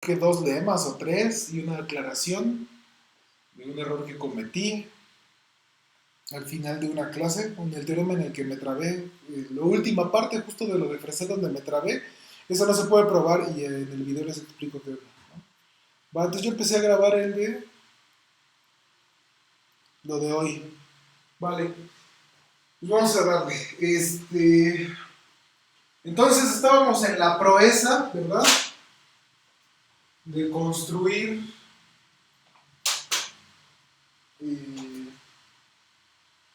que dos lemas o tres y una aclaración de un error que cometí al final de una clase, con el teorema en el que me trabé, la última parte justo de lo de Freset donde me trabé, eso no se puede probar y en el video les explico qué. Va, entonces yo empecé a grabar el de lo de hoy. Vale, pues vamos a darle. Entonces estábamos en la proeza, ¿verdad? De construir eh,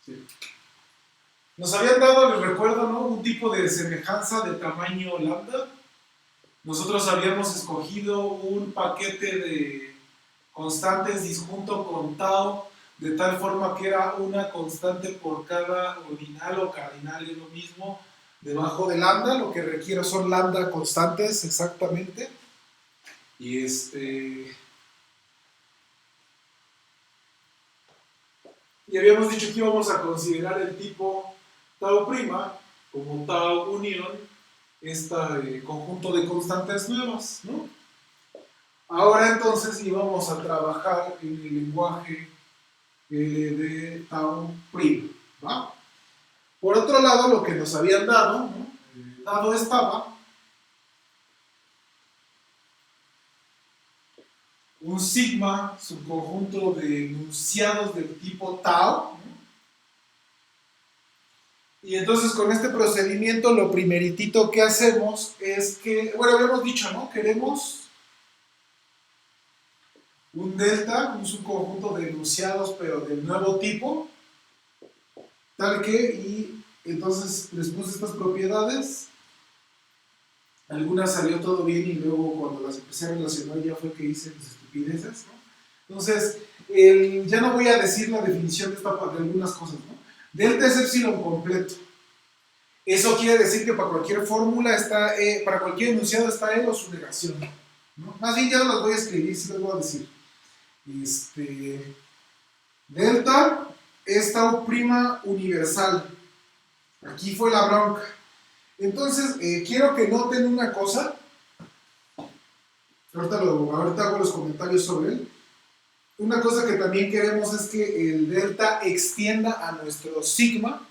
sí. Nos habían dado, les recuerdo, ¿no? Un tipo de semejanza de tamaño lambda. Nosotros habíamos escogido un paquete de constantes disjunto con tau, de tal forma que era una constante por cada ordinal o cardinal, es lo mismo, debajo de lambda. Lo que requiero son lambda constantes exactamente. Y y habíamos dicho que íbamos a considerar el tipo tau prima como tau unión, este conjunto de constantes nuevas, ¿no? Ahora entonces íbamos a trabajar en el lenguaje de tau prima, ¿va? Por otro lado, lo que nos habían dado, ¿no? Dado estaba un sigma subconjunto de enunciados del tipo tau, ¿no? Y entonces con este procedimiento lo primeritito que hacemos es que, bueno, habíamos dicho, ¿no? Queremos un delta, un subconjunto de enunciados, pero del nuevo tipo, tal que, y entonces les puse estas propiedades. Algunas salió todo bien y luego cuando las empecé a relacionar ya fue que hice mis estupideces, ¿no? Entonces, ya no voy a decir la definición de algunas cosas, ¿no? Delta es epsilon completo. Eso quiere decir que para cualquier fórmula está, para cualquier enunciado está él o su negación, ¿no? Más bien ya no las voy a escribir, sí les voy a decir. Delta es tau prima universal. Aquí fue la bronca. Entonces, quiero que noten una cosa. Ahorita hago los comentarios sobre él. Una cosa que también queremos es que el delta extienda a nuestro sigma.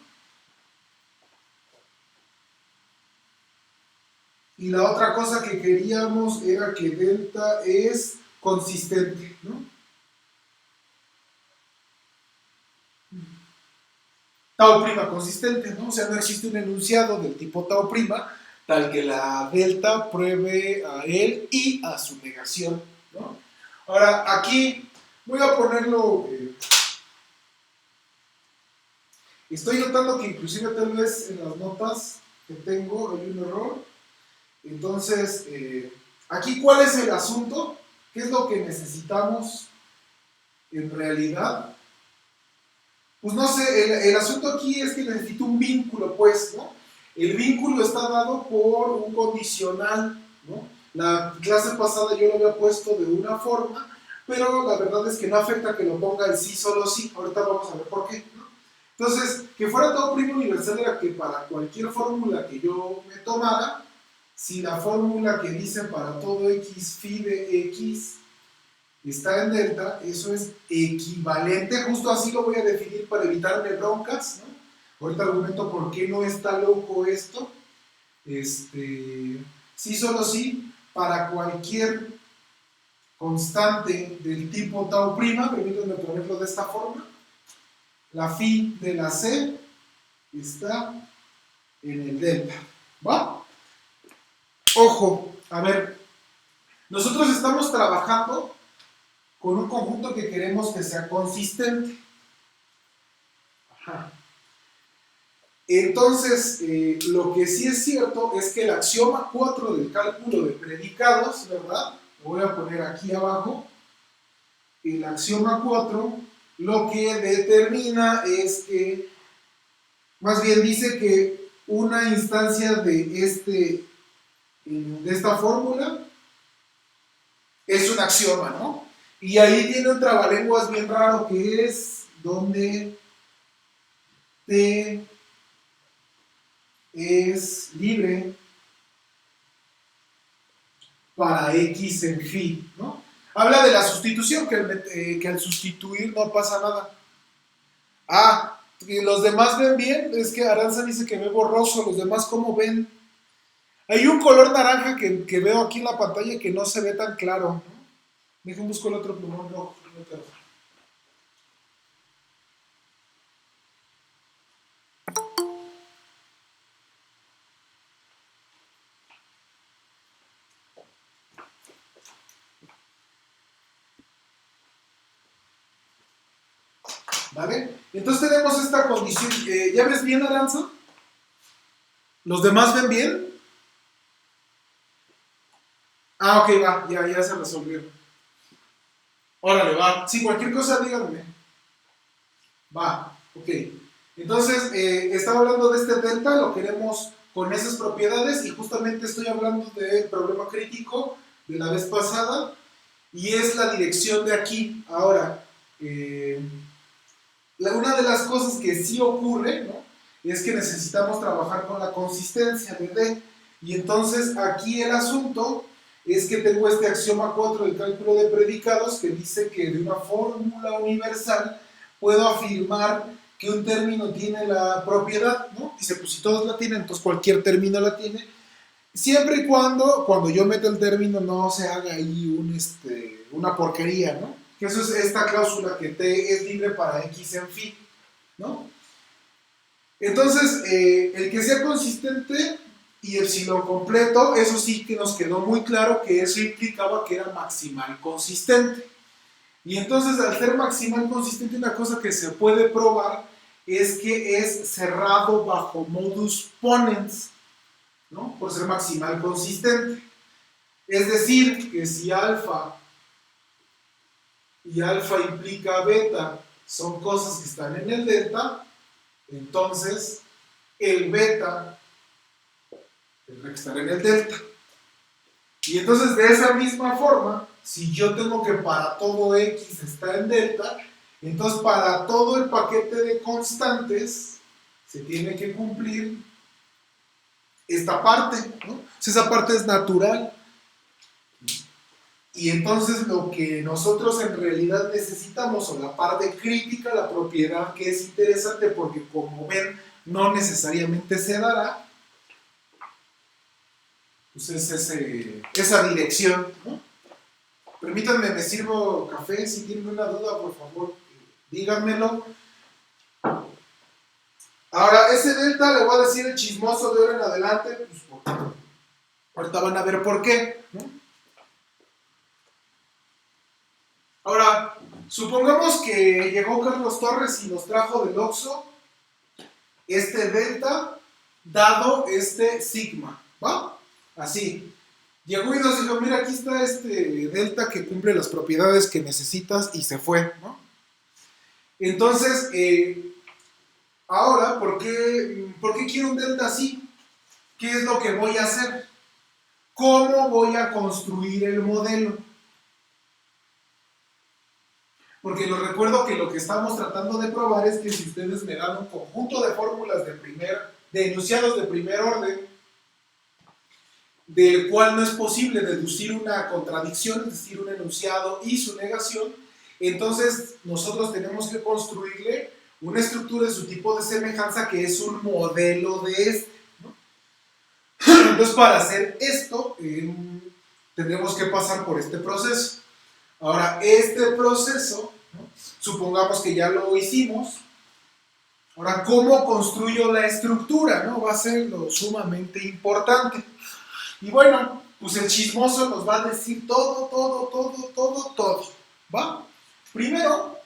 Y la otra cosa que queríamos era que delta es consistente, ¿no? Tau prima consistente, ¿no? O sea, no existe un enunciado del tipo tau prima tal que la delta pruebe a él y a su negación, ¿no? Ahora, aquí voy a ponerlo. Estoy notando que inclusive tal vez en las notas que tengo hay un error. Entonces, aquí, ¿cuál es el asunto? ¿Qué es lo que necesitamos en realidad? Pues no sé, el asunto aquí es que necesito un vínculo, pues, ¿no? El vínculo está dado por un condicional, ¿no? La clase pasada yo lo había puesto de una forma, pero la verdad es que no afecta que lo ponga el sí, solo sí. Ahorita vamos a ver por qué, ¿no? Entonces, que fuera todo primo universal era que para cualquier fórmula que yo me tomara, si la fórmula que dice para todo x phi de x está en delta, eso es equivalente, justo así lo voy a definir para evitarme broncas, ¿no? Ahorita argumento por qué no está loco esto. Sí, solo sí, para cualquier constante del tipo tau prima, permítanme ponerlo de esta forma, la phi de la c está en el delta, ¿va? Ojo, a ver, nosotros estamos trabajando con un conjunto que queremos que sea consistente. Ajá. Entonces, lo que sí es cierto es que el axioma 4 del cálculo de predicados, ¿verdad? Lo voy a poner aquí abajo. El axioma 4 lo que determina es que, más bien dice que una instancia de esta fórmula es un axioma, ¿no? Y ahí tiene un trabalenguas bien raro que es donde T es libre para X en phi, ¿no? Habla de la sustitución, que al sustituir no pasa nada. Ah, y los demás ven bien, es que Aranza dice que ve borroso, los demás ¿cómo ven? Hay un color naranja que veo aquí en la pantalla que no se ve tan claro, ¿no? Dejen busco el otro plumón rojo. ¿Vale? Entonces tenemos esta condición. ¿Ya ves bien, Aranza? ¿Los demás ven bien? Ah, ok, va, ya se resolvió. Órale, va. Sí, cualquier cosa díganme. Va, ok. Entonces, estaba hablando de este delta, lo queremos con esas propiedades y justamente estoy hablando del problema crítico de la vez pasada y es la dirección de aquí. Ahora, una de las cosas que sí ocurre, ¿no? Es que necesitamos trabajar con la consistencia de D. Y entonces aquí el asunto es que tengo este axioma 4 del cálculo de predicados que dice que de una fórmula universal puedo afirmar que un término tiene la propiedad, ¿no? Dice, pues si todos la tienen, entonces cualquier término la tiene, siempre y cuando yo meto el término no se haga ahí una porquería, ¿no? Que eso es esta cláusula que T es libre para X en phi, ¿no? Entonces, el que sea consistente y epsilon completo, eso sí que nos quedó muy claro que eso implicaba que era maximal consistente. Y entonces, al ser maximal consistente, una cosa que se puede probar es que es cerrado bajo modus ponens, ¿no? Por ser maximal consistente. Es decir, que si alfa y alfa implica beta son cosas que están en el delta, entonces el beta tendrá que estar en el delta. Y entonces de esa misma forma, si yo tengo que para todo X está en delta, entonces para todo el paquete de constantes se tiene que cumplir esta parte, ¿no? Esa parte es natural. Y entonces lo que nosotros en realidad necesitamos, o la parte crítica, la propiedad que es interesante, porque como ven, no necesariamente se dará, pues es esa dirección, ¿no? Permítanme, me sirvo café, si tienen una duda, por favor, díganmelo. Ahora, ese delta le voy a decir el chismoso de ahora en adelante, pues ahorita van a ver por qué, ¿no? Ahora, supongamos que llegó Carlos Torres y nos trajo del Oxxo este delta dado este sigma, ¿va? Así. Llegó y nos dijo, mira, aquí está este delta que cumple las propiedades que necesitas y se fue, ¿no? Entonces, ahora, ¿por qué quiero un delta así? ¿Qué es lo que voy a hacer? ¿Cómo voy a construir el modelo? Porque lo recuerdo que lo que estamos tratando de probar es que si ustedes me dan un conjunto de fórmulas de enunciados de primer orden, del cual no es posible deducir una contradicción, es decir, un enunciado y su negación, entonces nosotros tenemos que construirle una estructura de su tipo de semejanza que es un modelo de este, ¿no? Entonces, para hacer esto, tendremos que pasar por este proceso. Ahora, este proceso, ¿no? Supongamos que ya lo hicimos. Ahora, ¿cómo construyo la estructura? ¿No? Va a ser lo sumamente importante. Y bueno, pues el chismoso nos va a decir todo. ¿Va? Primero,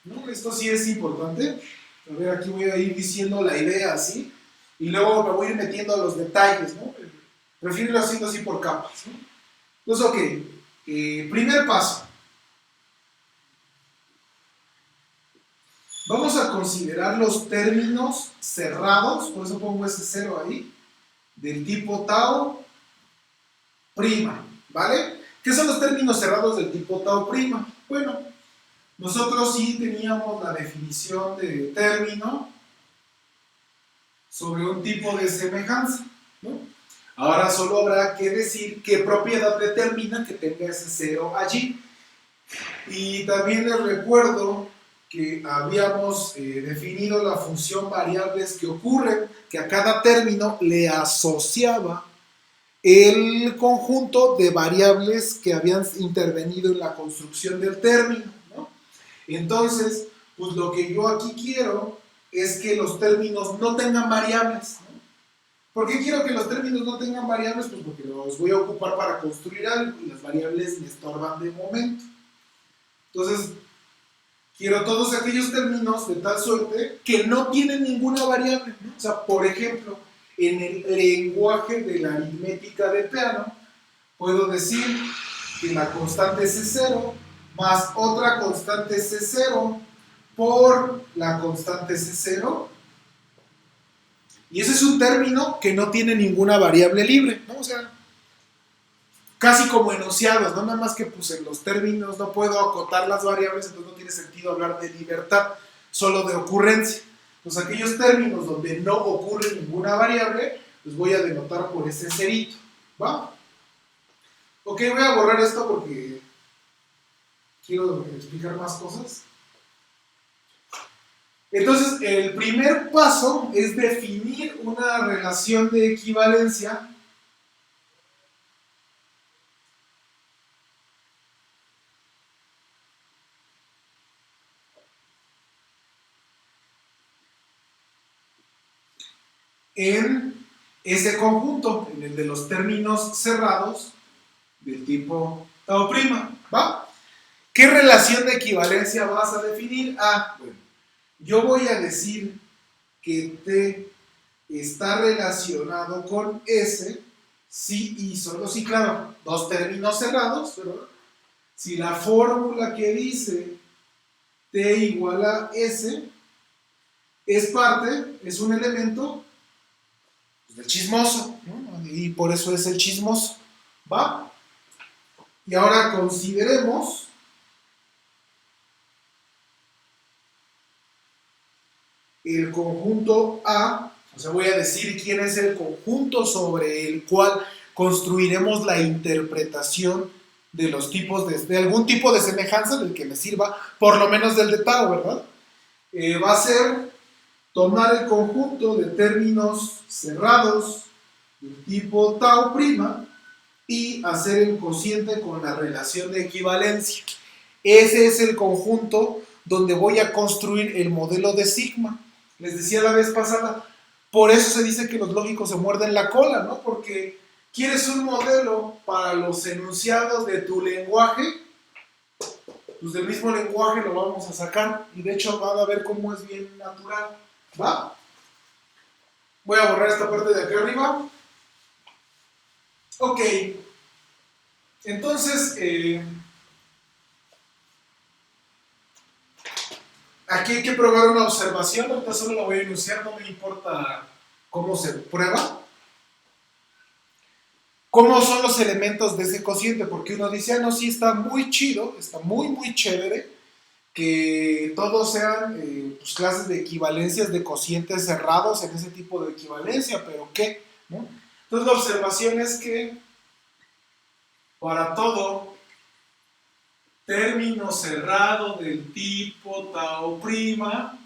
¿no? Esto sí es importante. A ver, aquí voy a ir diciendo la idea así. Y luego me voy a ir metiendo a los detalles, ¿no? Prefiero irlo haciendo así por capas, ¿no? Entonces, ok. Primer paso. Vamos a considerar los términos cerrados, por eso pongo ese cero ahí, del tipo tau prima, ¿vale? ¿Qué son los términos cerrados del tipo tau prima? Bueno, nosotros sí teníamos la definición de término sobre un tipo de semejanza, ¿no? Ahora solo habrá que decir qué propiedad determina que tenga ese cero allí. Y también les recuerdo que habíamos definido la función variables que ocurren, que a cada término le asociaba el conjunto de variables que habían intervenido en la construcción del término, ¿no? Entonces, pues lo que yo aquí quiero es que los términos no tengan variables, ¿no? ¿Por qué quiero que los términos no tengan variables? Pues porque los voy a ocupar para construir algo y las variables me estorban de momento. Entonces, quiero todos aquellos términos de tal suerte que no tienen ninguna variable, ¿no? O sea, por ejemplo, en el lenguaje de la aritmética de Peano, puedo decir que la constante C0 más otra constante C0 por la constante C0. Y ese es un término que no tiene ninguna variable libre, ¿no? O sea, casi como enunciados, no nada más que pues en los términos no puedo acotar las variables, entonces no tiene sentido hablar de libertad, solo de ocurrencia. Entonces aquellos términos donde no ocurre ninguna variable, los voy a denotar por ese cerito, ¿va? Ok, voy a borrar esto porque quiero explicar más cosas. Entonces, el primer paso es definir una relación de equivalencia en ese conjunto, en el de los términos cerrados del tipo tau prima, ¿va? ¿Qué relación de equivalencia vas a definir? Ah, bueno, yo voy a decir que T está relacionado con S si y solo si, claro, dos términos cerrados, ¿verdad? Si la fórmula que dice T igual a S es parte, es un elemento pues, del chismoso, ¿no? Y por eso es el chismoso, ¿va? Y ahora consideremos el conjunto A, o sea, voy a decir quién es el conjunto sobre el cual construiremos la interpretación de los tipos de algún tipo de semejanza del que me sirva, por lo menos del de tau, ¿verdad? Va a ser tomar el conjunto de términos cerrados del tipo tau prima y hacer el cociente con la relación de equivalencia. Ese es el conjunto donde voy a construir el modelo de sigma. Les decía la vez pasada, por eso se dice que los lógicos se muerden la cola, ¿no? Porque quieres un modelo para los enunciados de tu lenguaje, pues del mismo lenguaje lo vamos a sacar y de hecho van a ver cómo es bien natural, ¿va? Voy a borrar esta parte de aquí arriba. Ok, entonces aquí hay que probar una observación, ahorita solo la voy a enunciar, no me importa cómo se prueba. ¿Cómo son los elementos de ese cociente? Porque uno dice, ah, no, sí, está muy chido, está muy, muy chévere, que todos sean pues, clases de equivalencias de cocientes cerrados en ese tipo de equivalencia, pero ¿qué? ¿No? Entonces la observación es que para todo término cerrado del tipo tau prima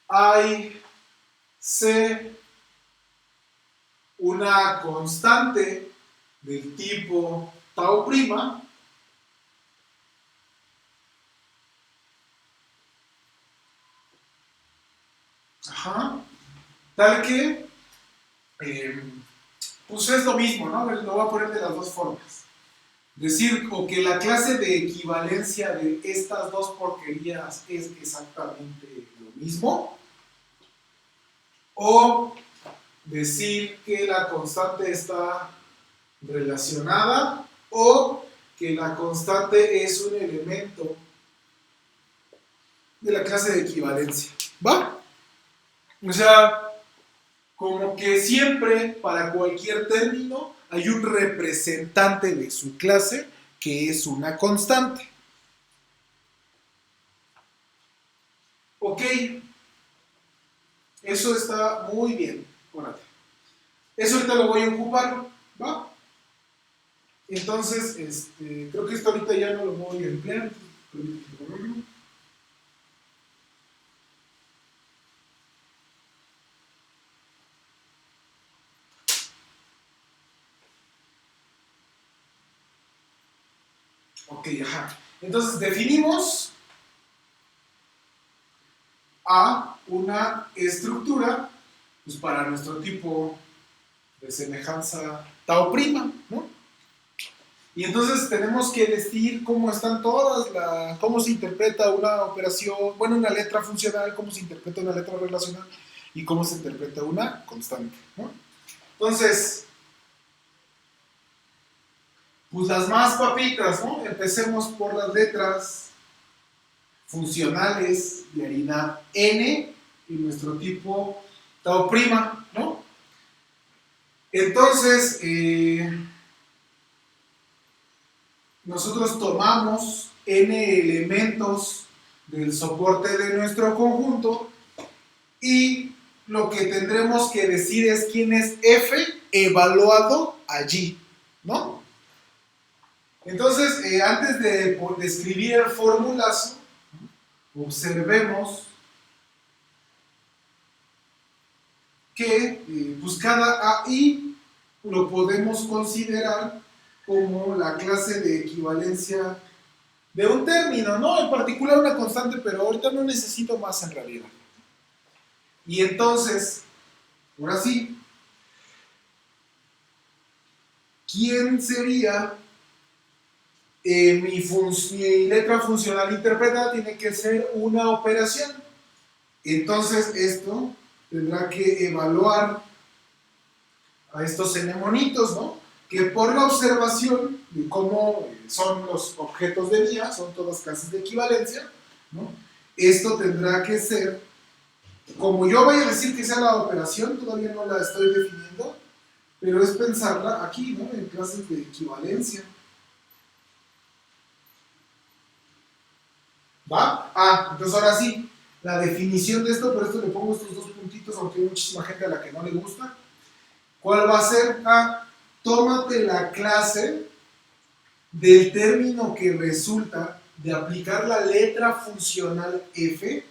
hay C una constante del tipo tau prima tal que pues es lo mismo, ¿no? Lo voy a poner de las dos formas. Decir o que la clase de equivalencia de estas dos porquerías es exactamente lo mismo, o decir que la constante está relacionada, o que la constante es un elemento de la clase de equivalencia. ¿Va? O sea, como que siempre para cualquier término hay un representante de su clase que es una constante. Ok, eso está muy bien. Órale. Eso ahorita lo voy a ocupar, ¿va? Entonces, creo que esto ahorita ya no lo voy a emplear. Ok, ajá. Entonces definimos a una estructura pues, para nuestro tipo de semejanza tau prima, ¿no? Y entonces tenemos que decir cómo están todas, cómo se interpreta una operación, bueno, una letra funcional, cómo se interpreta una letra relacional y cómo se interpreta una constante, ¿no? Entonces, pues las más papitas, ¿no? Empecemos por las letras funcionales de harina N y nuestro tipo tau prima, ¿no? Entonces, nosotros tomamos N elementos del soporte de nuestro conjunto y lo que tendremos que decir es quién es F evaluado allí, ¿no? Entonces, antes de escribir el formulazo, observemos que pues cada AI lo podemos considerar como la clase de equivalencia de un término, ¿no? En particular una constante, pero ahorita no necesito más en realidad. Y entonces, ahora sí, ¿quién sería mi letra funcional interpretada? Tiene que ser una operación. Entonces esto tendrá que evaluar a estos mnemonitos, ¿no? Que por la observación de cómo son los objetos de vía, son todas clases de equivalencia, ¿no? Esto tendrá que ser, como yo voy a decir que sea la operación, todavía no la estoy definiendo, pero es pensarla aquí, ¿no? En clases de equivalencia. ¿Va? Ah, entonces ahora sí, la definición de esto, por esto le pongo estos dos puntitos, aunque hay muchísima gente a la que no le gusta. ¿Cuál va a ser? Ah, tómate la clase del término que resulta de aplicar la letra funcional F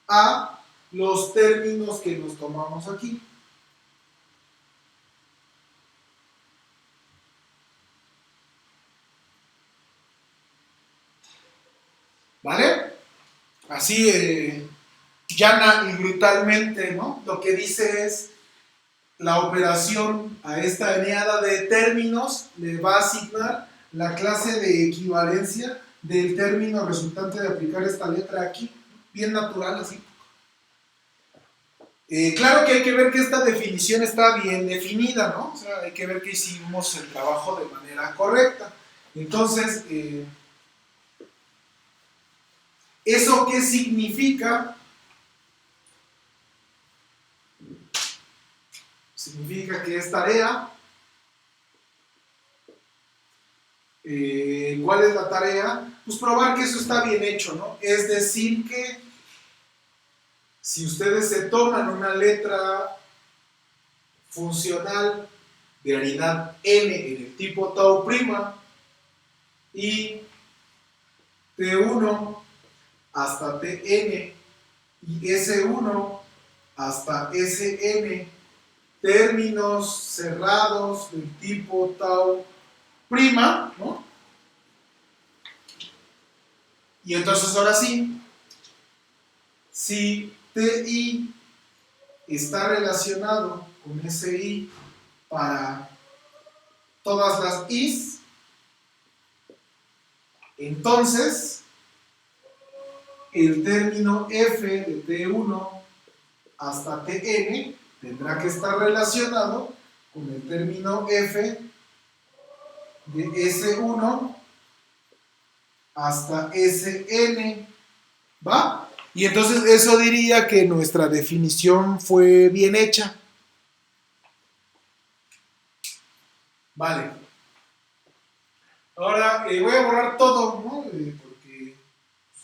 a los términos que nos tomamos aquí. ¿Vale? Así, llana y brutalmente, ¿no? Lo que dice es, la operación a esta eneada de términos le va a asignar la clase de equivalencia del término resultante de aplicar esta letra aquí, bien natural así. Claro que hay que ver que esta definición está bien definida, ¿no? O sea, hay que ver que hicimos el trabajo de manera correcta. Entonces, ¿eso qué significa? Significa que es tarea. ¿Cuál es la tarea? Pues probar que eso está bien hecho, ¿no? Es decir que si ustedes se toman una letra funcional de unidad n en el tipo tau prima y T1 hasta Tn y S1 hasta Sn, términos cerrados del tipo tau prima, ¿no? Y entonces ahora sí, si Ti está relacionado con Si para todas las Is, entonces el término F de T1 hasta Tn tendrá que estar relacionado con el término F de S1 hasta Sn, ¿va? Y entonces eso diría que nuestra definición fue bien hecha. Vale. Ahora voy a borrar todo, ¿no?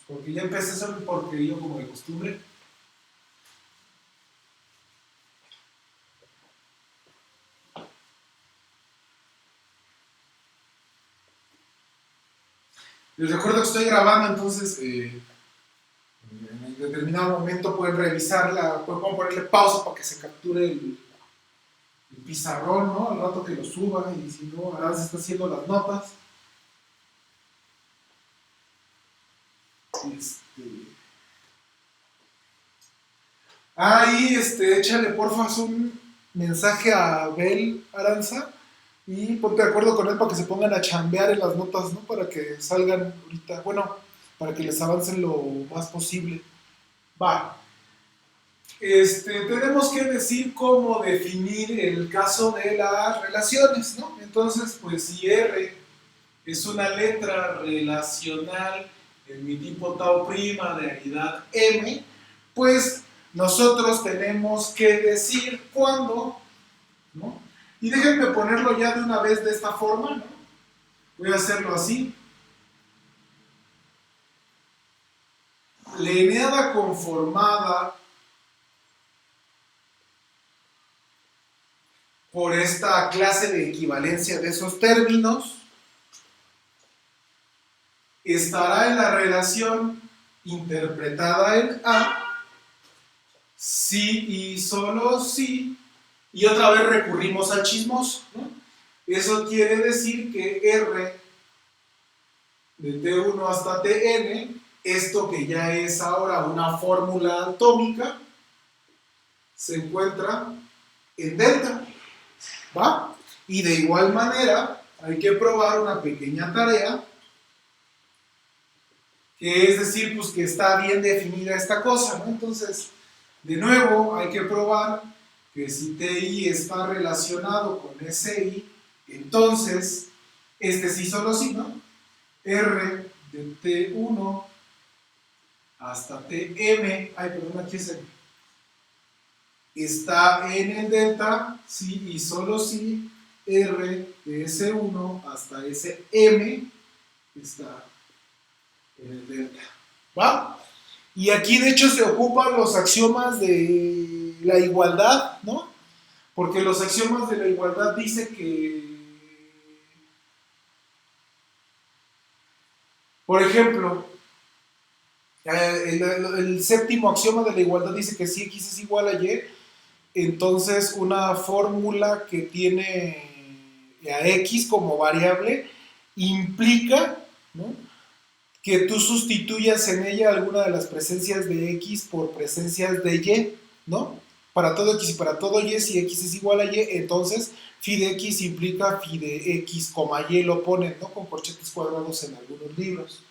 Porque ya empecé solo porque yo como de costumbre. Les recuerdo que estoy grabando, entonces en determinado momento pueden revisarla, pueden ponerle pausa para que se capture el pizarrón, ¿no? Al rato que lo suba, y si no, ahora se está haciendo las notas. Ahí, échale porfa un mensaje a Abel Aranza y ponte de acuerdo con él para que se pongan a chambear en las notas, ¿no? Para que salgan ahorita, bueno, para que les avancen lo más posible. Va. Tenemos que decir cómo definir el caso de las relaciones, ¿no? Entonces, pues si R es una letra relacional en mi tipo tau prima de aridad M, pues nosotros tenemos que decir cuándo, ¿no? Y déjenme ponerlo ya de una vez de esta forma, ¿no? Voy a hacerlo así. La eneada conformada por esta clase de equivalencia de esos términos estará en la relación interpretada en A, si y solo si, y otra vez recurrimos al chismoso, ¿no? Eso quiere decir que R de T1 hasta Tn, esto que ya es ahora una fórmula atómica, se encuentra en delta, ¿va? Y de igual manera hay que probar una pequeña tarea, que es decir, pues que está bien definida esta cosa, ¿no? Entonces, de nuevo, hay que probar que si TI está relacionado con SI, entonces, sí solo sí, ¿no? R de T1 hasta TM, ay, perdón, aquí es está en el delta, sí y solo sí, R de S1 hasta SM está en el delta, ¿va? Y aquí de hecho se ocupan los axiomas de la igualdad, ¿no? Porque los axiomas de la igualdad dicen que, por ejemplo, el séptimo axioma de la igualdad dice que si x es igual a y, entonces una fórmula que tiene a x como variable implica, ¿no?, que tú sustituyas en ella alguna de las presencias de x por presencias de y, ¿no? Para todo x y para todo y, si x es igual a y, entonces phi de x implica phi de x, y lo ponen, ¿no?, con corchetes cuadrados en algunos libros.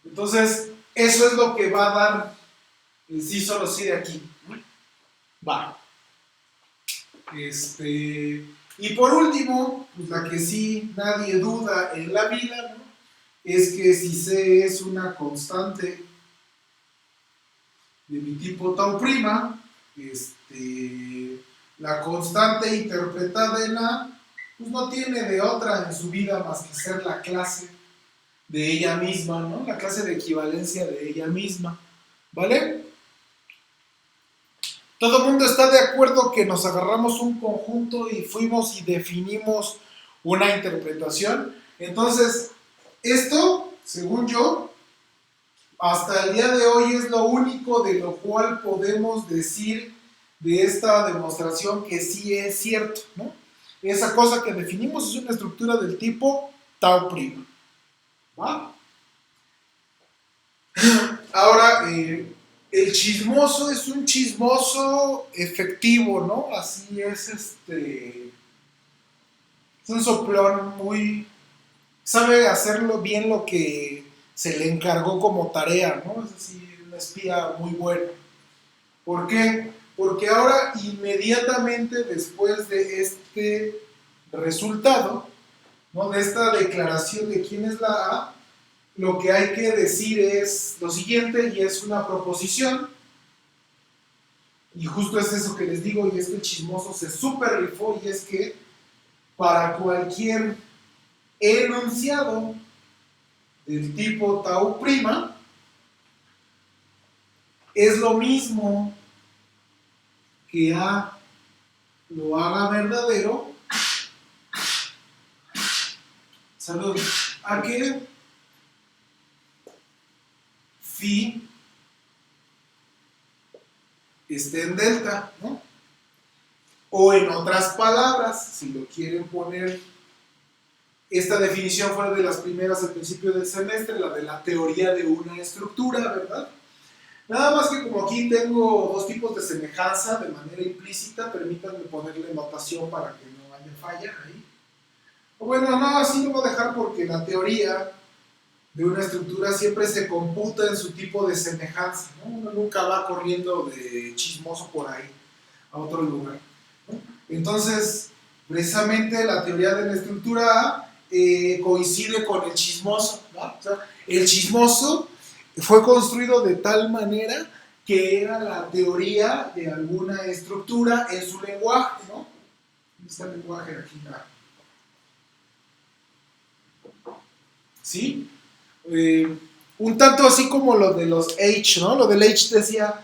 Entonces, eso es lo que va a dar el sí solo sí de aquí. Va. Y por último, pues la que sí nadie duda en la vida, ¿no?, es que si C es una constante de mi tipo tau prima, la constante interpretada en A, pues no tiene de otra en su vida más que ser la clase de ella misma, ¿no? La clase de equivalencia de ella misma, ¿vale? Todo el mundo está de acuerdo que nos agarramos un conjunto y fuimos y definimos una interpretación. Entonces, esto, según yo, hasta el día de hoy es lo único de lo cual podemos decir de esta demostración que sí es cierto, ¿no? Esa cosa que definimos es una estructura del tipo tau prima, ¿va? Ahora, el chismoso es un chismoso efectivo, ¿no? Así es, es un soplón muy, sabe hacerlo bien lo que se le encargó como tarea, ¿no? Es así, un espía muy bueno. ¿Por qué? Porque ahora inmediatamente después de este resultado, ¿no?, de esta declaración de quién es la A, lo que hay que decir es lo siguiente, y es una proposición, y justo es eso que les digo, y es que el chismoso se super rifó, y es que para cualquier enunciado del tipo tau prima, es lo mismo que A lo haga verdadero, salud, a que phi esté en delta, ¿no? O en otras palabras, si lo quieren poner, esta definición fue de las primeras al principio del semestre, la de la teoría de una estructura, ¿verdad? Nada más que como aquí tengo dos tipos de semejanza de manera implícita, permítanme ponerle notación para que no haya falla ahí. O bueno, no, así lo voy a dejar porque la teoría de una estructura siempre se computa en su tipo de semejanza, ¿no? Uno nunca va corriendo de chismoso por ahí a otro lugar, ¿no? Entonces, precisamente la teoría de la estructura A coincide con el chismoso, ¿no? O sea, el chismoso fue construido de tal manera que era la teoría de alguna estructura en su lenguaje, ¿no? ¿Dónde está el lenguaje aquí? ¿Sí? Un tanto así como lo de los H, ¿no? Lo del H decía,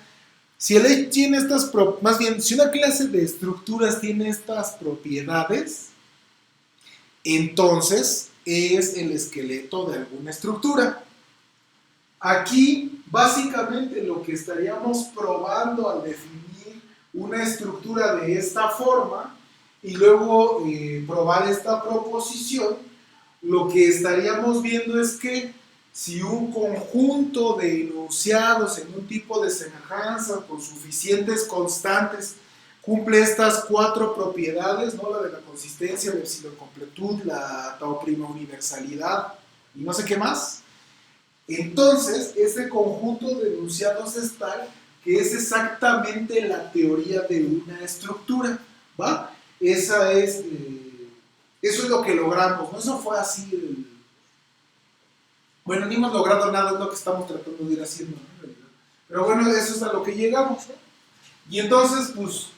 si el H tiene estas, más bien, si una clase de estructuras tiene estas propiedades, entonces es el esqueleto de alguna estructura. Aquí, básicamente, lo que estaríamos probando al definir una estructura de esta forma y luego probar esta proposición, lo que estaríamos viendo es que si un conjunto de enunciados en un tipo de semejanza con suficientes constantes cumple estas cuatro propiedades, ¿no? La de la consistencia, la epsilon completud, la tau prima universalidad y no sé qué más. Entonces, ese conjunto de enunciados es tal que es exactamente la teoría de una estructura, ¿va? Eso es lo que logramos, ¿no? Eso fue así. Bueno, ni hemos logrado nada, es lo que estamos tratando de ir haciendo, ¿no? Pero bueno, eso es a lo que llegamos, ¿no? Y entonces, pues,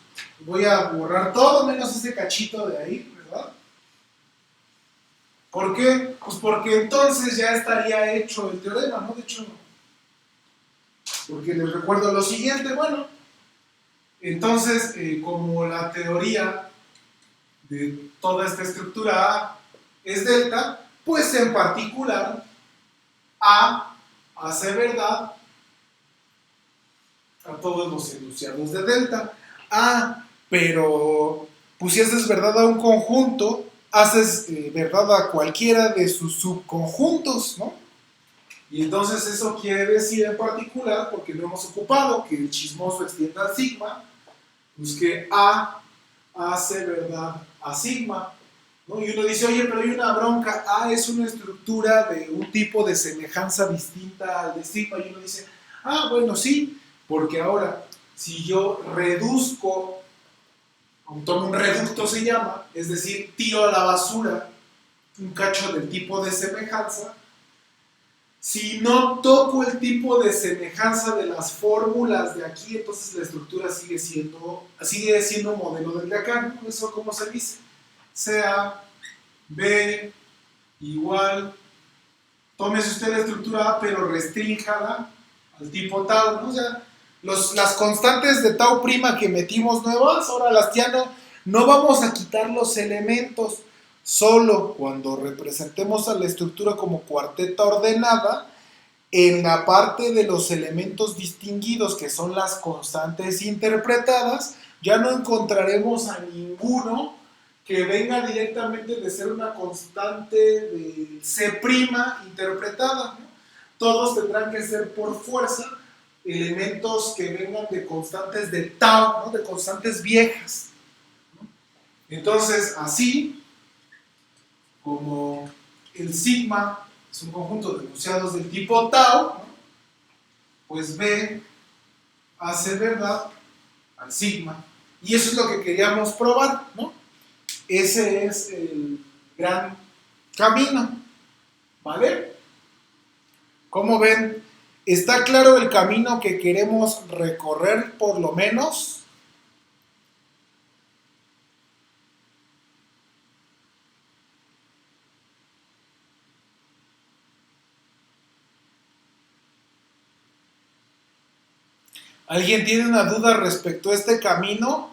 voy a borrar todo menos ese cachito de ahí, ¿verdad? ¿Por qué? Pues porque entonces ya estaría hecho el teorema, ¿no? De hecho, porque les recuerdo lo siguiente, bueno, entonces, como la teoría de toda esta estructura A es delta, pues en particular A hace verdad a todos los enunciados de delta. Ah, pero pues si haces verdad a un conjunto, haces verdad a cualquiera de sus subconjuntos, ¿no? Y entonces eso quiere decir en particular, porque lo hemos ocupado, que el chismoso extienda a sigma, pues que A hace verdad a sigma, ¿no? Y uno dice, oye, pero hay una bronca, A es una estructura de un tipo de semejanza distinta al de sigma, y uno dice, ah, bueno, sí, porque ahora, si yo reduzco, tomo un reducto se llama, es decir, tiro a la basura un cacho del tipo de semejanza, si no toco el tipo de semejanza de las fórmulas de aquí, entonces la estructura sigue siendo un modelo del de acá, ¿no? Eso como se dice, sea B igual, tómese usted la estructura A, pero restrínjala al tipo tau, ¿no? O sea, las constantes de tau prima que metimos nuevas, ahora las ya no vamos a quitar los elementos. Solo cuando representemos a la estructura como cuarteta ordenada, en la parte de los elementos distinguidos, que son las constantes interpretadas, ya no encontraremos a ninguno que venga directamente de ser una constante de C' interpretada, ¿no? Todos tendrán que ser por fuerza elementos que vengan de constantes de tau, ¿no? De constantes viejas, ¿no? Entonces, así como el sigma es un conjunto de enunciados del tipo tau, ¿no? Pues B hace verdad al sigma. Y eso es lo que queríamos probar, ¿no? Ese es el gran camino, ¿vale? ¿Cómo ven? ¿Está claro el camino que queremos recorrer por lo menos? ¿Alguien tiene una duda respecto a este camino?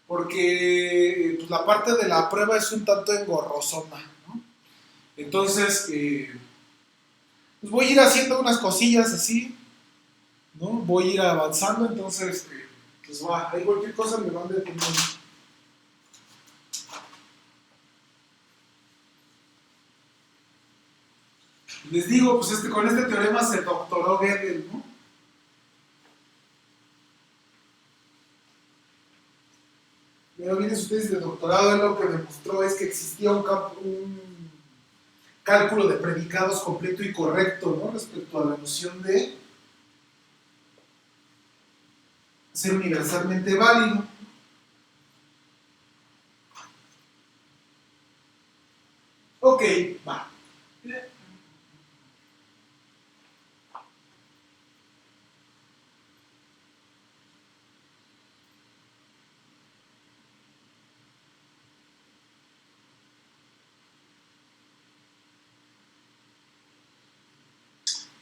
Porque pues, la parte de la prueba es un tanto engorrosona, ¿no? Entonces, pues voy a ir haciendo unas cosillas así, ¿no? Voy a ir avanzando, entonces, pues va, ahí cualquier cosa me van deteniendo. Les digo, pues con este teorema se doctoró Gödel, ¿no? Pero vienen ustedes de doctorado, él lo que demostró es que existía un cálculo de predicados completo y correcto, ¿no? Respecto a la noción de ser universalmente válido. Ok, va.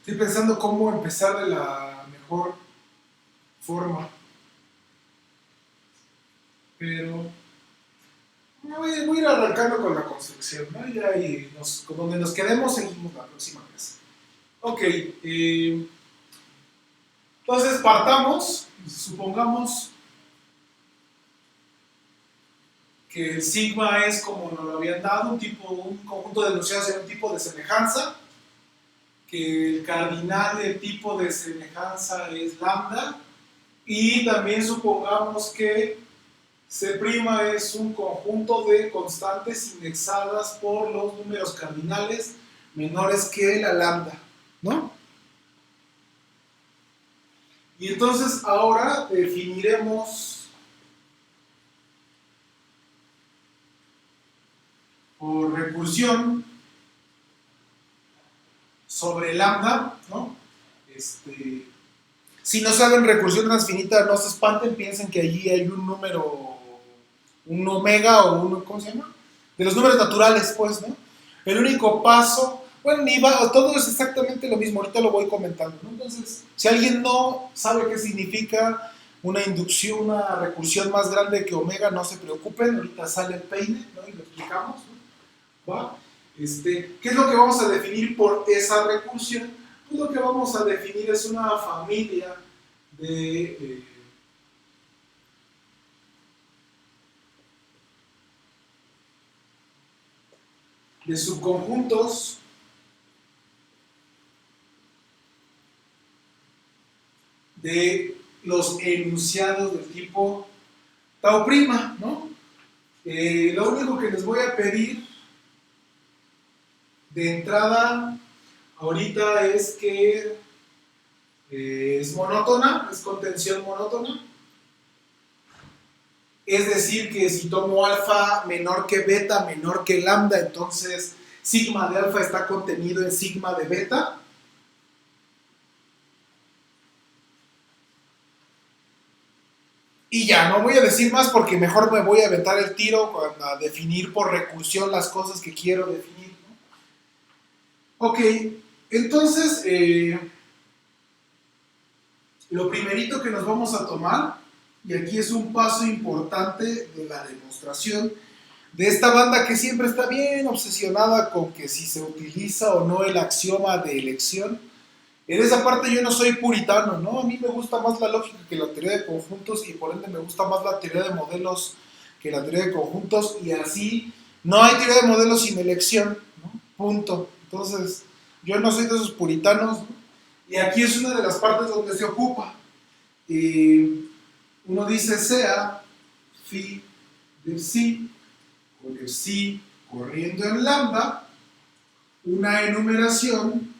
Estoy pensando cómo empezar de la mejor forma, pero voy a ir arrancando con la construcción, ¿no? Y con donde nos quedemos seguimos la próxima vez. Ok, entonces partamos, supongamos que el sigma es como nos lo habían dado, un conjunto de enunciados en un tipo de semejanza, que el cardinal del tipo de semejanza es lambda, y también supongamos que C' es un conjunto de constantes indexadas por los números cardinales menores que la lambda, ¿no? Y entonces ahora definiremos por recursión sobre lambda, ¿no? Si no saben recursión transfinita, no se espanten, piensen que allí hay un número, un omega o un, ¿cómo se llama? De los números naturales, pues, ¿no? El único paso, bueno, ni va, todo es exactamente lo mismo, ahorita lo voy comentando, ¿no? Entonces, si alguien no sabe qué significa una inducción, una recursión más grande que omega, no se preocupen, ahorita sale el peine, ¿no? Y lo explicamos, ¿no? ¿Va? ¿Qué es lo que vamos a definir por esa recursión? Pues lo que vamos a definir es una familia de de subconjuntos de los enunciados del tipo tau prima, ¿no? Lo único que les voy a pedir de entrada ahorita es que es monótona, es contención monótona. Es decir, que si tomo alfa menor que beta, menor que lambda, entonces sigma de alfa está contenido en sigma de beta. Y ya, no voy a decir más porque mejor me voy a aventar el tiro a definir por recursión las cosas que quiero definir, ¿no? Ok, entonces lo primerito que nos vamos a tomar, y aquí es un paso importante de la demostración de esta banda que siempre está bien obsesionada con que si se utiliza o no el axioma de elección. En esa parte yo no soy puritano, ¿no? A mí me gusta más la lógica que la teoría de conjuntos y por ende me gusta más la teoría de modelos que la teoría de conjuntos y así no hay teoría de modelos sin elección, ¿no? Punto. Entonces, yo no soy de esos puritanos, ¿no? Y aquí es una de las partes donde se ocupa. Uno dice sea phi de psi, con el psi corriendo en lambda, una enumeración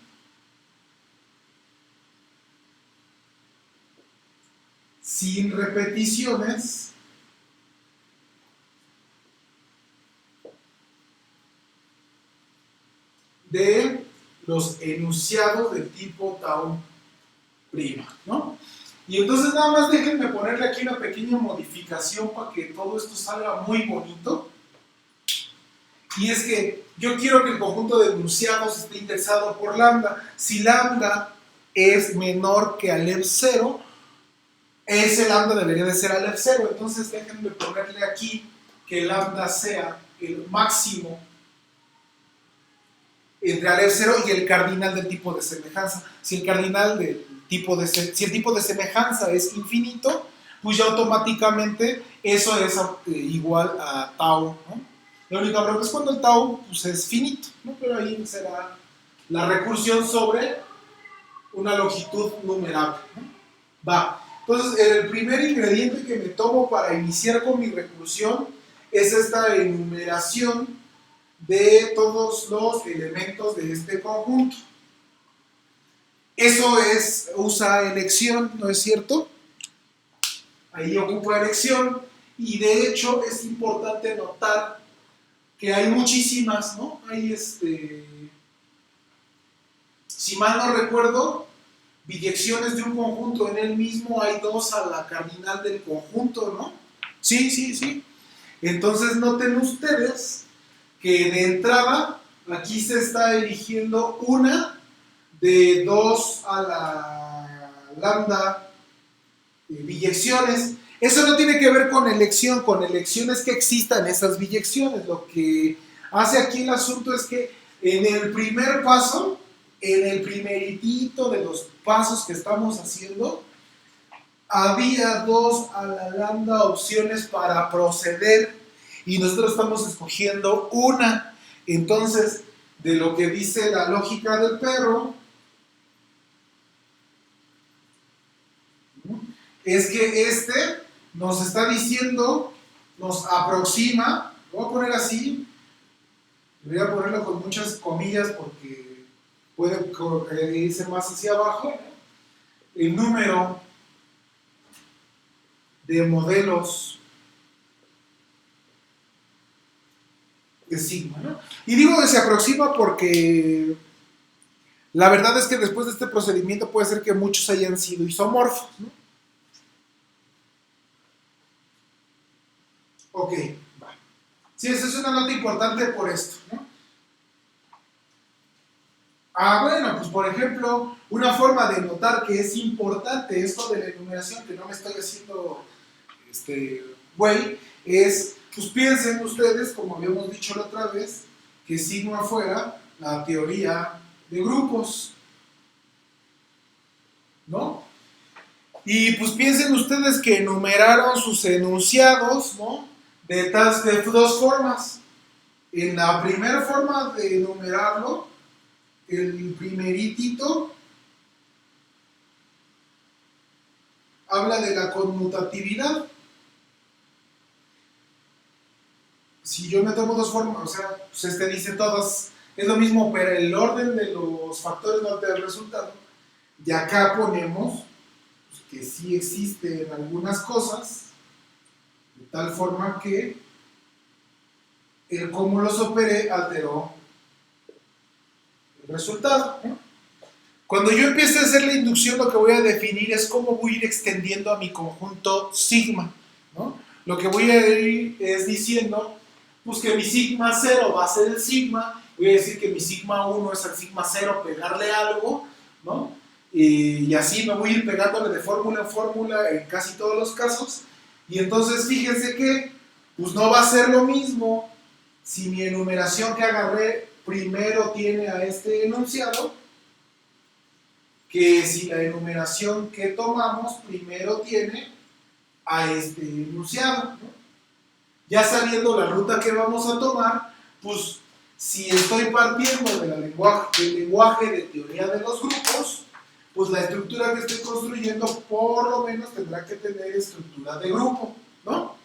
sin repeticiones de los enunciados del tipo tau prima, ¿no? Y entonces nada más déjenme ponerle aquí una pequeña modificación para que todo esto salga muy bonito. Y es que yo quiero que el conjunto de enunciados esté indexado por lambda. Si lambda es menor que Aleph 0, ese lambda debería de ser Aleph 0. Entonces déjenme ponerle aquí que lambda sea el máximo entre Aleph 0 y el cardinal del tipo de semejanza. Si el cardinal del tipo de, si el tipo de semejanza es infinito, pues ya automáticamente eso es igual a tau, ¿no? La única prueba es cuando el tau pues, es finito, ¿no? Pero ahí será la recursión sobre una longitud numerable, ¿no? Va. Entonces, el primer ingrediente que me tomo para iniciar con mi recursión es esta enumeración de todos los elementos de este conjunto. Eso usa elección, ¿no es cierto? Ahí ocupa elección y de hecho es importante notar que hay muchísimas, ¿no? Hay si mal no recuerdo, biyecciones de un conjunto en él mismo, hay dos a la cardinal del conjunto, ¿no? Sí, sí, sí. Entonces noten ustedes que de entrada aquí se está eligiendo una de 2 a la lambda biyecciones. Eso no tiene que ver con elección es que existan esas biyecciones. Lo que hace aquí el asunto es que en el primer paso, en el primeritito de los pasos que estamos haciendo, había 2 a la lambda opciones para proceder y nosotros estamos escogiendo una. Entonces, de lo que dice la lógica del perro, es que nos está diciendo, nos aproxima, lo voy a poner así, voy a ponerlo con muchas comillas porque puede irse más hacia abajo, el número de modelos de sigma, ¿no? Y digo que se aproxima porque la verdad es que después de este procedimiento puede ser que muchos hayan sido isomorfos, ¿no? Ok, va. Sí, esa es una nota importante por esto, ¿no? Bueno, pues por ejemplo, una forma de notar que es importante esto de la enumeración, que no me estoy haciendo güey, es, pues piensen ustedes, como habíamos dicho la otra vez, que sigma fuera la teoría de grupos, ¿no? Y pues piensen ustedes que enumeraron sus enunciados, ¿no? De dos formas. En la primera forma de enumerarlo, el primeritito habla de la conmutatividad. Si yo me tomo dos formas, o sea, pues dice todas, es lo mismo, pero el orden de los factores no altera el resultado. Y acá ponemos pues, que sí existen algunas cosas, de tal forma que el cómo los operé alteró el resultado, ¿no? Cuando yo empiece a hacer la inducción, lo que voy a definir es cómo voy a ir extendiendo a mi conjunto sigma, ¿no? Lo que voy a ir es diciendo, pues que mi sigma 0 va a ser el sigma, voy a decir que mi sigma 1 es el sigma 0, pegarle algo, ¿no? Y así me voy a ir pegándole de fórmula en fórmula en casi todos los casos, y entonces fíjense que, pues no va a ser lo mismo si mi enumeración que agarré primero tiene a este enunciado, que si la enumeración que tomamos primero tiene a este enunciado, ¿no? Ya sabiendo la ruta que vamos a tomar, pues si estoy partiendo del lenguaje de teoría de los grupos, pues la estructura que estoy construyendo por lo menos tendrá que tener estructura de grupo, ¿no?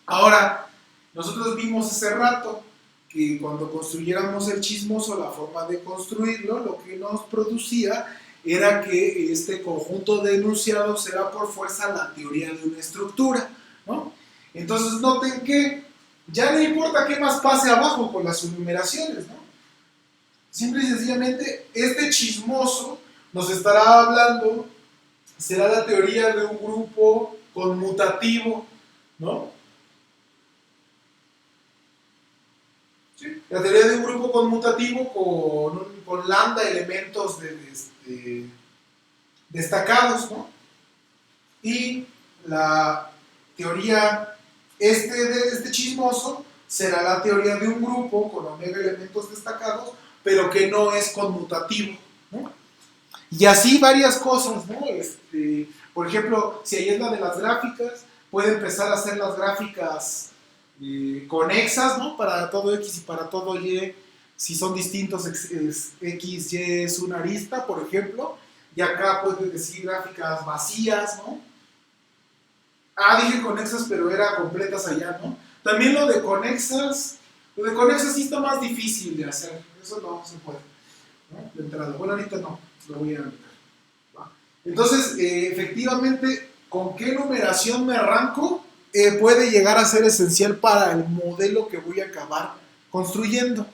Ahora, nosotros vimos hace rato que cuando construyéramos el chismoso, la forma de construirlo, lo que nos producía era que este conjunto de enunciados era por fuerza la teoría de una estructura, ¿no? Entonces noten que ya no importa qué más pase abajo con las enumeraciones, ¿no? Simple y sencillamente este chismoso nos estará hablando, será la teoría de un grupo conmutativo, ¿no? ¿Sí? La teoría de un grupo conmutativo con lambda elementos destacados, ¿no? Y la teoría de este chismoso será la teoría de un grupo con omega elementos destacados pero que no es conmutativo, ¿no? Y así varias cosas, ¿no? Por ejemplo, si ahí es la de las gráficas, puede empezar a hacer las gráficas conexas, ¿no? Para todo X y para todo Y, si son distintos, X, Y es una arista, por ejemplo, y acá puede decir gráficas vacías, ¿no? Dije conexas, pero era completas allá, ¿no? También lo de conexas sí está más difícil de hacer, eso no se puede, ¿no? De entrada, bueno, ahorita no, lo voy a ver. Entonces, efectivamente, ¿con qué numeración me arranco? Puede llegar a ser esencial para el modelo que voy a acabar construyendo.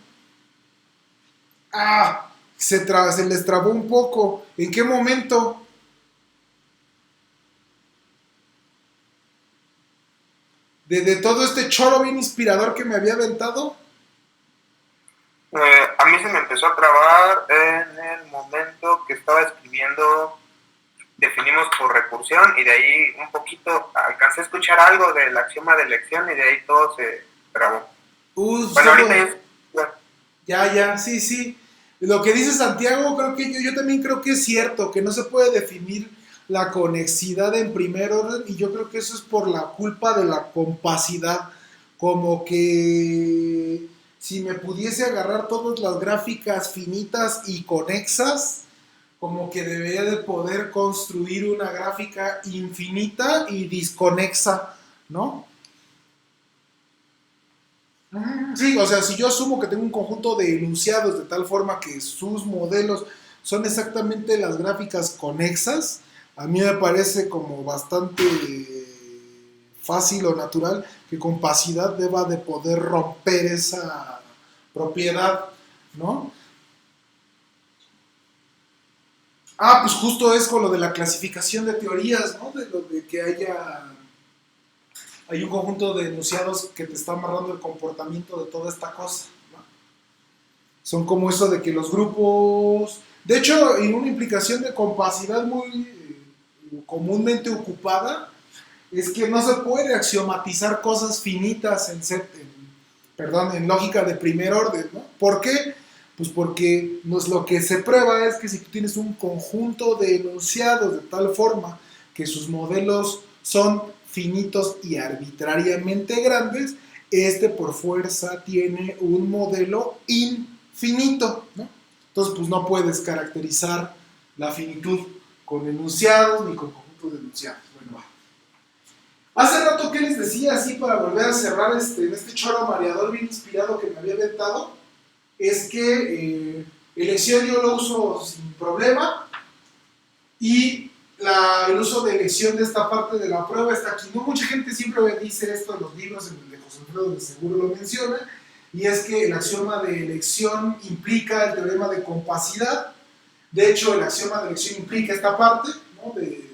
Se les trabó un poco. ¿En qué momento? De todo este choro bien inspirador que me había aventado. A mí se me empezó a trabar en el momento que estaba escribiendo, definimos por recursión, y de ahí un poquito alcancé a escuchar algo del axioma de elección y de ahí todo se trabó. Bueno, ahorita ya, sí. Lo que dice Santiago, creo que yo también creo que es cierto, que no se puede definir la conexidad en primer orden, y yo creo que eso es por la culpa de la compacidad. Como que si me pudiese agarrar todas las gráficas finitas y conexas, como que debería de poder construir una gráfica infinita y disconexa, ¿no? Sí, o sea, si yo asumo que tengo un conjunto de enunciados de tal forma que sus modelos son exactamente las gráficas conexas, a mí me parece como bastante fácil o natural que compacidad deba de poder romper esa propiedad, ¿no? Pues justo es con lo de la clasificación de teorías, ¿no? De lo de que hay un conjunto de enunciados que te está amarrando el comportamiento de toda esta cosa, ¿no? Son como eso de que los grupos, de hecho, en una implicación de compacidad muy comúnmente ocupada, es que no se puede axiomatizar cosas finitas en lógica de primer orden, ¿no? ¿Por qué? Pues porque lo que se prueba es que si tú tienes un conjunto de enunciados de tal forma que sus modelos son finitos y arbitrariamente grandes, por fuerza tiene un modelo infinito, ¿no? Entonces, pues no puedes caracterizar la finitud con enunciados ni con conjunto de enunciados. Bueno, va. Hace rato que les decía, así para volver a cerrar en este choro mareador bien inspirado que me había aventado, es que elección yo lo uso sin problema, y el uso de elección de esta parte de la prueba está aquí. No mucha gente siempre me dice esto en los libros, en el de José Alfredo de seguro lo menciona, y es que el axioma de elección implica el teorema de compacidad. De hecho, el axioma de elección implica esta parte, ¿no? de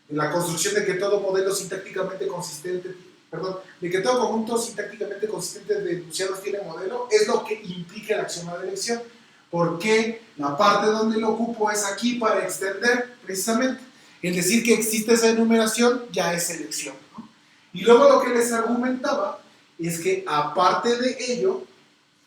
la construcción de que todo modelo sintácticamente consistente, de que todo conjunto sintácticamente consistente de enunciados tiene modelo, es lo que implica el axioma de elección. Porque la parte donde lo ocupo es aquí para extender, precisamente. El decir que existe esa enumeración ya es elección, ¿no? Y luego lo que les argumentaba es que aparte de ello,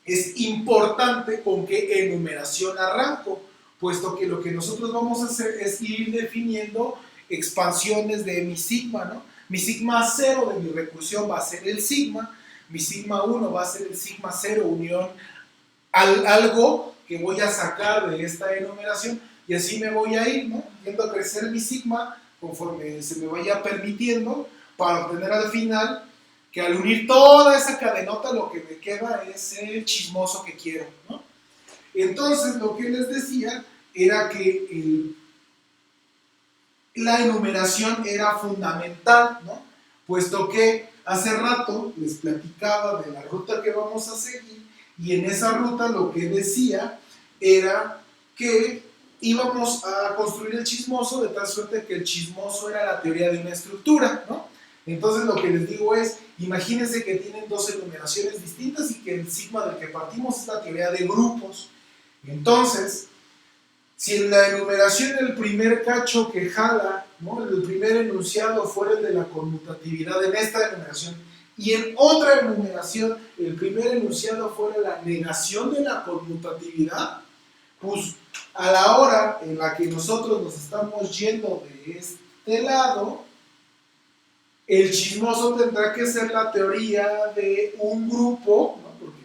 es importante con qué enumeración arranco, puesto que lo que nosotros vamos a hacer es ir definiendo expansiones de mi sigma, ¿no? Mi sigma 0 de mi recursión va a ser el sigma, mi sigma 1 va a ser el sigma 0 unión algo que voy a sacar de esta enumeración, y así me voy a ir, ¿no? Viendo a crecer mi sigma conforme se me vaya permitiendo, para obtener al final que al unir toda esa cadenota lo que me queda es el chismoso que quiero, ¿no? Entonces lo que les decía era que la enumeración era fundamental, ¿no? Puesto que hace rato les platicaba de la ruta que vamos a seguir, y en esa ruta lo que decía era que íbamos a construir el chismoso de tal suerte que el chismoso era la teoría de una estructura, ¿no? Entonces lo que les digo es, imagínense que tienen dos enumeraciones distintas y que el sigma del que partimos es la teoría de grupos. Entonces, si en la enumeración el primer cacho que jala, ¿no? El primer enunciado fuera el de la conmutatividad en esta enumeración, y en otra enumeración el primer enunciado fuera la negación de la conmutatividad, pues a la hora en la que nosotros nos estamos yendo de este lado, el chismoso tendrá que ser la teoría de un grupo, ¿no? Porque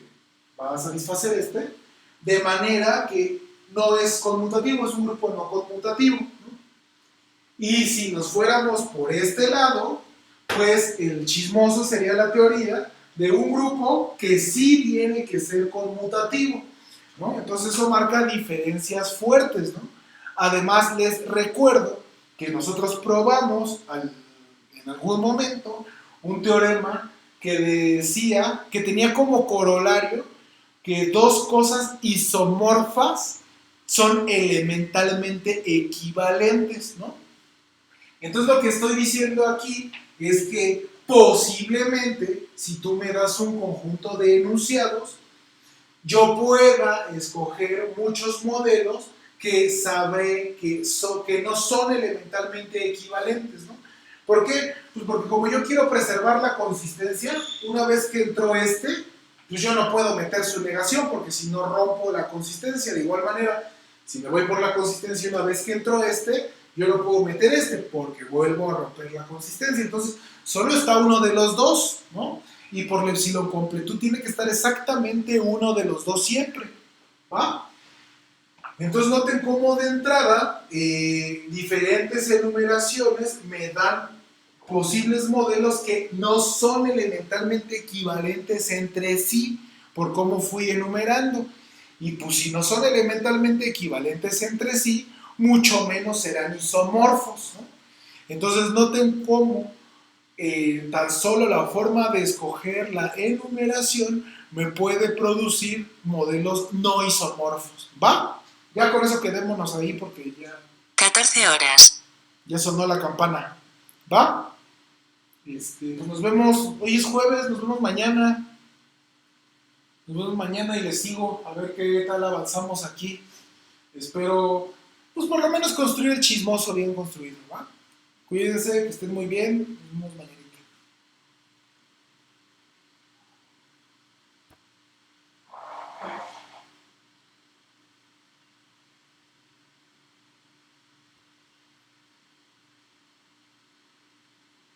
va a satisfacer de manera que no es conmutativo, es un grupo no conmutativo, ¿no? Y si nos fuéramos por este lado, pues el chismoso sería la teoría de un grupo que sí tiene que ser conmutativo, ¿no? Entonces eso marca diferencias fuertes, ¿no? Además les recuerdo que nosotros probamos en algún momento un teorema que decía que tenía como corolario que dos cosas isomorfas son elementalmente equivalentes, ¿no? Entonces lo que estoy diciendo aquí es que posiblemente, si tú me das un conjunto de enunciados, yo pueda escoger muchos modelos que sabré que no son elementalmente equivalentes, ¿no? ¿Por qué? Pues porque como yo quiero preservar la consistencia, una vez que entró pues yo no puedo meter su negación, porque si no rompo la consistencia. De igual manera, si me voy por la consistencia una vez que entró yo no puedo meter porque vuelvo a romper la consistencia. Entonces, solo está uno de los dos, ¿no? Y por la epsilon completud tiene que estar exactamente uno de los dos siempre, ¿va? Entonces noten cómo de entrada diferentes enumeraciones me dan posibles modelos que no son elementalmente equivalentes entre sí por cómo fui enumerando. Y pues si no son elementalmente equivalentes entre sí, mucho menos serán isomorfos, ¿no? Entonces noten cómo tan solo la forma de escoger la enumeración me puede producir modelos no isomorfos, ¿va? Ya con eso quedémonos ahí porque ya 14 horas. Ya sonó la campana, ¿va? Pues nos vemos, hoy es jueves, nos vemos mañana. Nos vemos mañana y les sigo a ver qué tal avanzamos aquí. Espero, pues por lo menos construir el chismoso bien construido, ¿va? Cuídense, que estén muy bien. Nos vemos mañana.